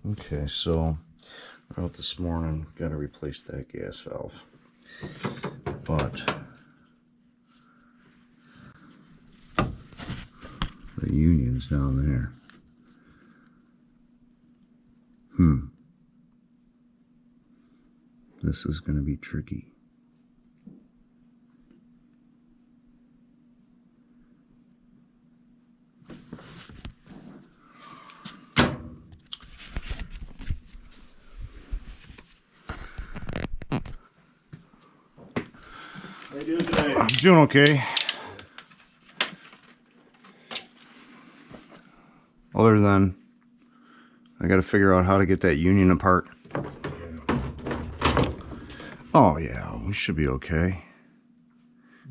Okay, so out this morning, got to replace that gas valve, but the union's down there. This is going to be tricky. How you doing today? I'm doing okay. Other than I got to figure out how to get that union apart. Oh yeah, we should be okay.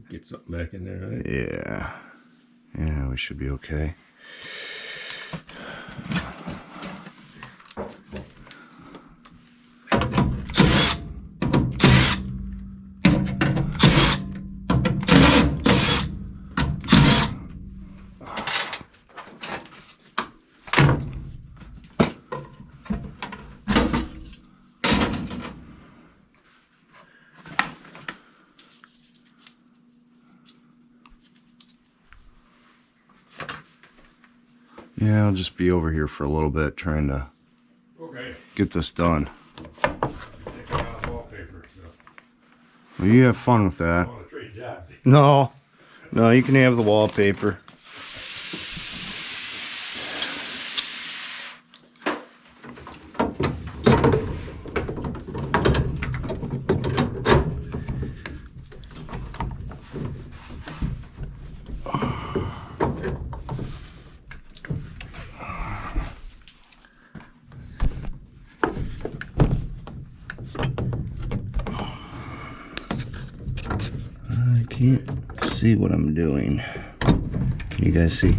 Get something back in there, right? Yeah. Yeah, we should be okay. Yeah, I'll just be over here for a little bit trying to get this done. Wallpaper, so. Well, you have fun with that. I want to trade jobs. No, no, you can have the wallpaper. I can't see what I'm doing. Can you guys see?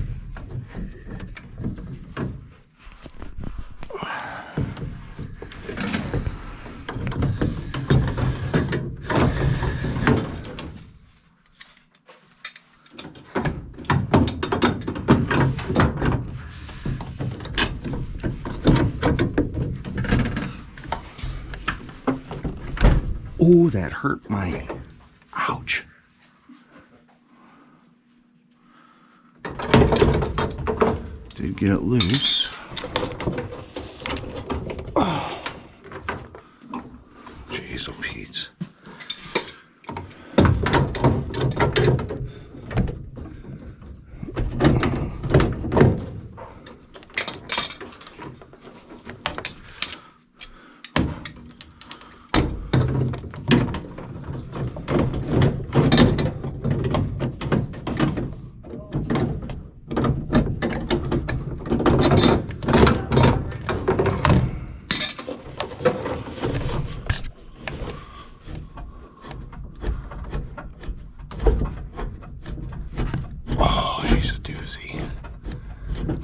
Oh, that hurt my... Ouch. Did get it loose. Oh. Jeez, oh Pete's.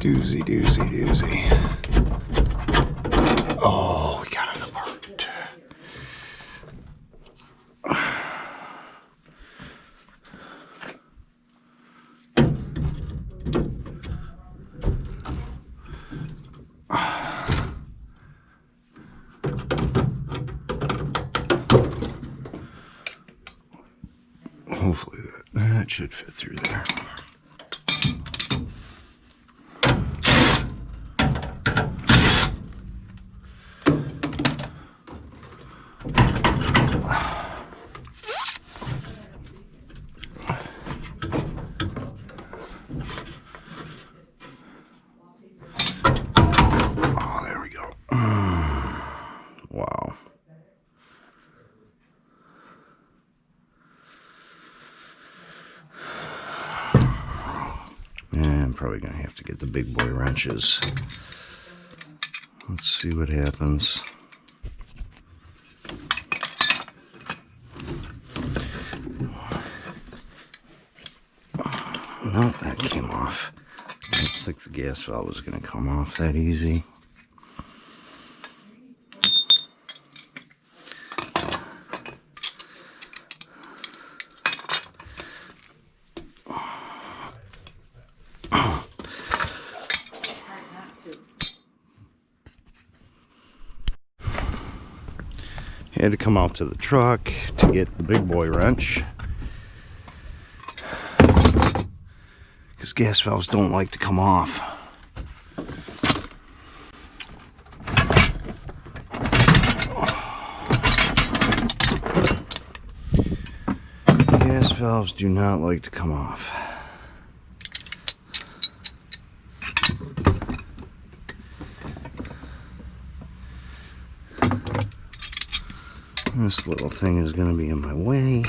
Doozy, doozy, doozy. Oh, we got it apart. Hopefully that should fit through there. Wow. And I'm probably going to have to get the big boy wrenches. Let's see what happens. No, that came off. I didn't think the gas valve was going to come off that easy. I had to come out to the truck to get the big boy wrench, because gas valves don't like to come off. Gas valves do not like to come off. This little thing is going to be in my way.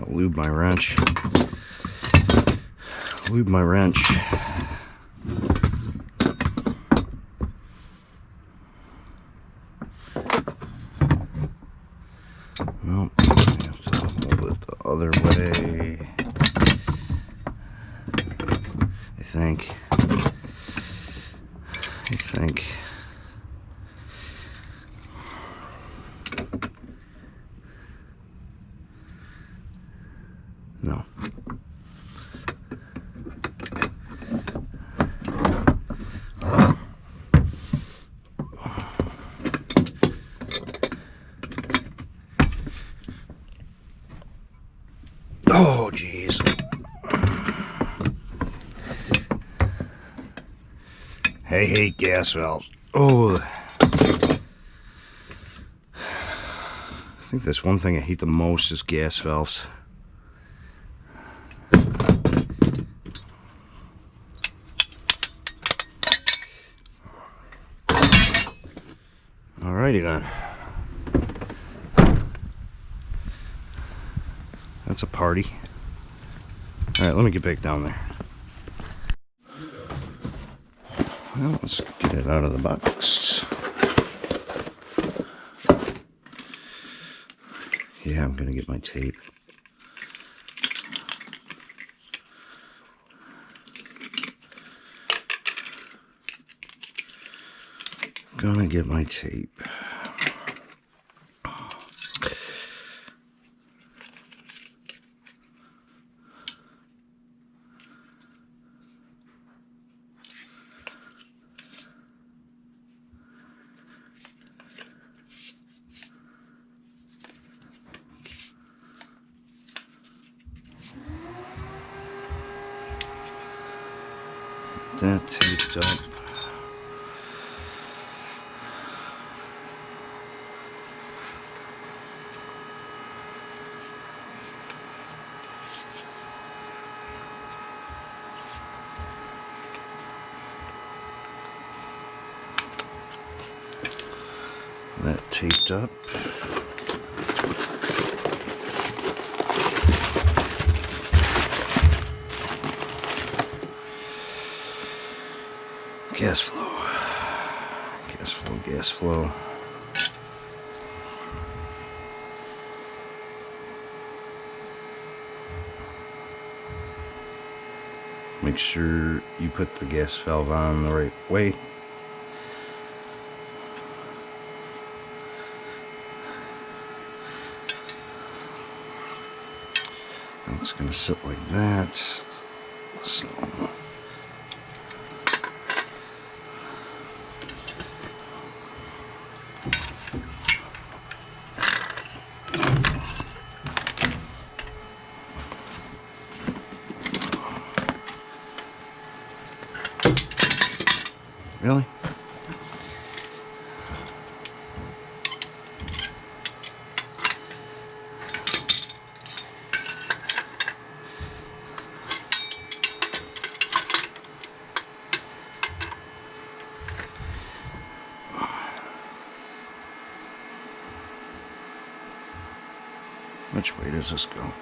Lube my wrench. Lube my wrench. Nope. I have to hold it the other way. I think. No. Oh, jeez. I hate gas valves. Oh. I think that's one thing I hate the most is gas valves. Alrighty then. That's a party. Alright, let me get back down there. Well, let's get it out of the box. Yeah, I'm gonna get my tape. Gonna get my tape. That taped up. That taped up. Gas flow. Gas flow, gas flow. Make sure you put the gas valve on the right way. It's going to sit like that. So really? Which way does this go?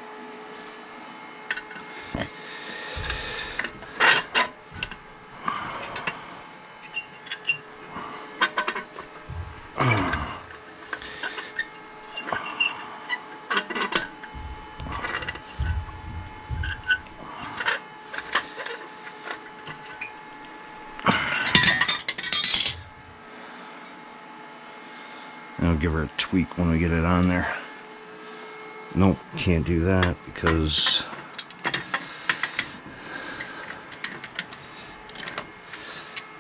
I'll give her a tweak when we get it on there. Nope, can't do that because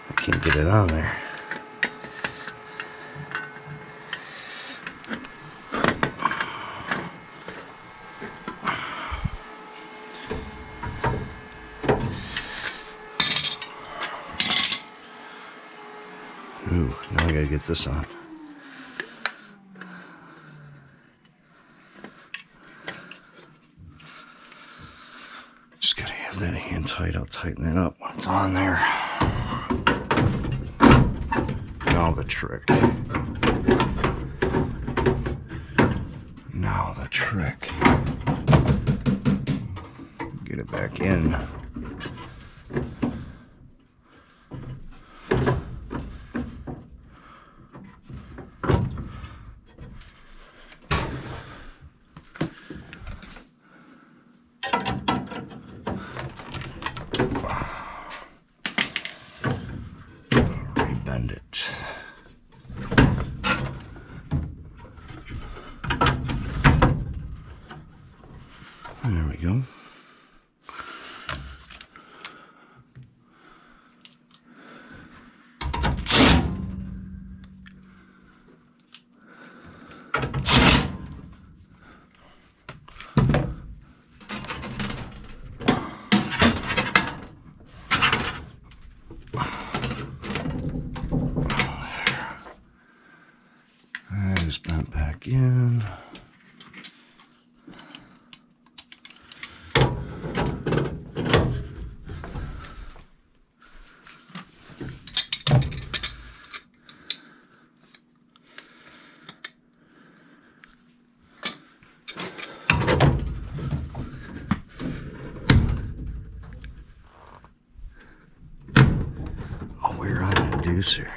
I can't get it on there. Ooh, now I gotta get this on. Just gotta have that hand tight. I'll tighten that up when it's on there. Now the trick. Now the trick. Get it back in. Rebend it. There we go. That is bent back in. Oh, we're on that deucer.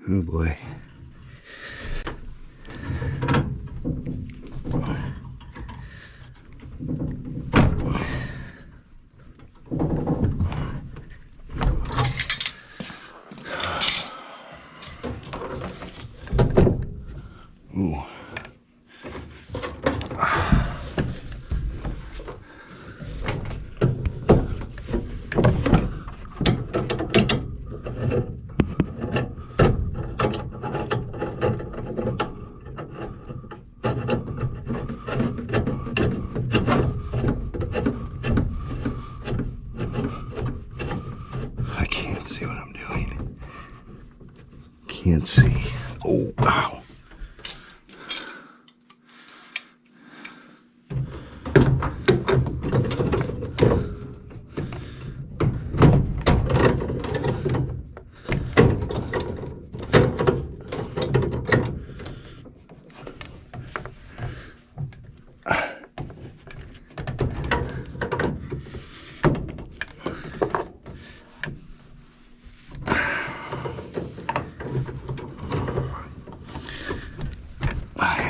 Oh boy. Ooh. I can't see what I'm doing. Can't see. Oh, wow.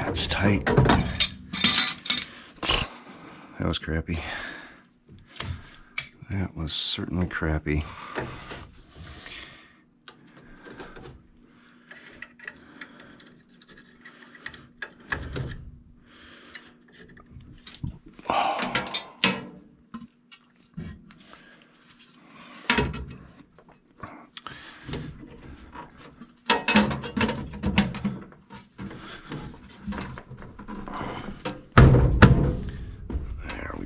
It's tight. That was crappy. That was certainly crappy.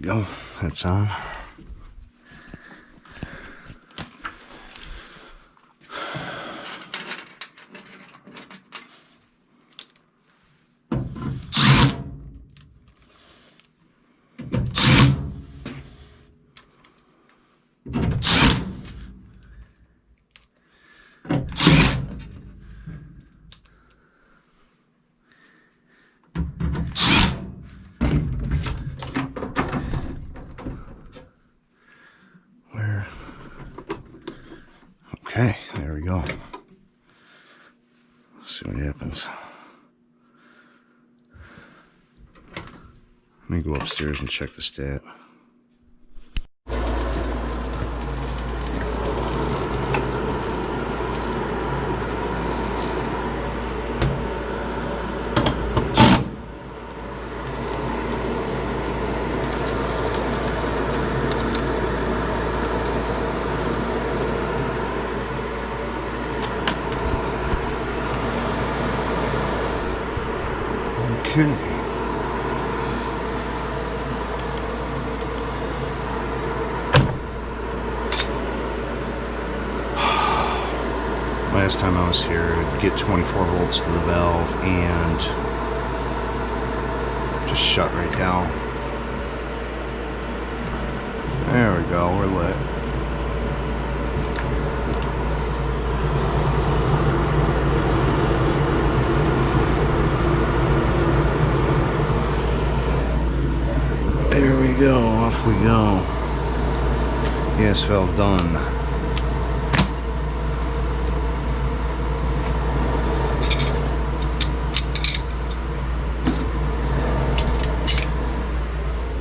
Go. That's on. go. Let's see what happens. Let me go upstairs and check the stat. Okay. Last time I was here, it'd get 24 volts to the valve and just shut right down. There we go, we're lit. There we go, off we go. Gas valve done.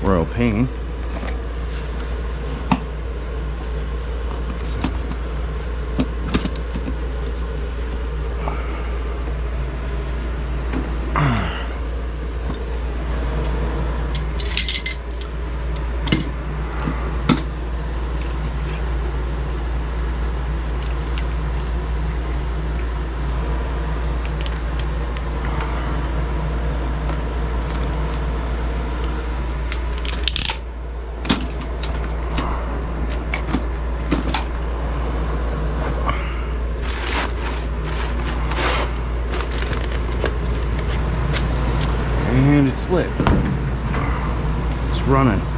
Royal paint. And it's lit. It's running.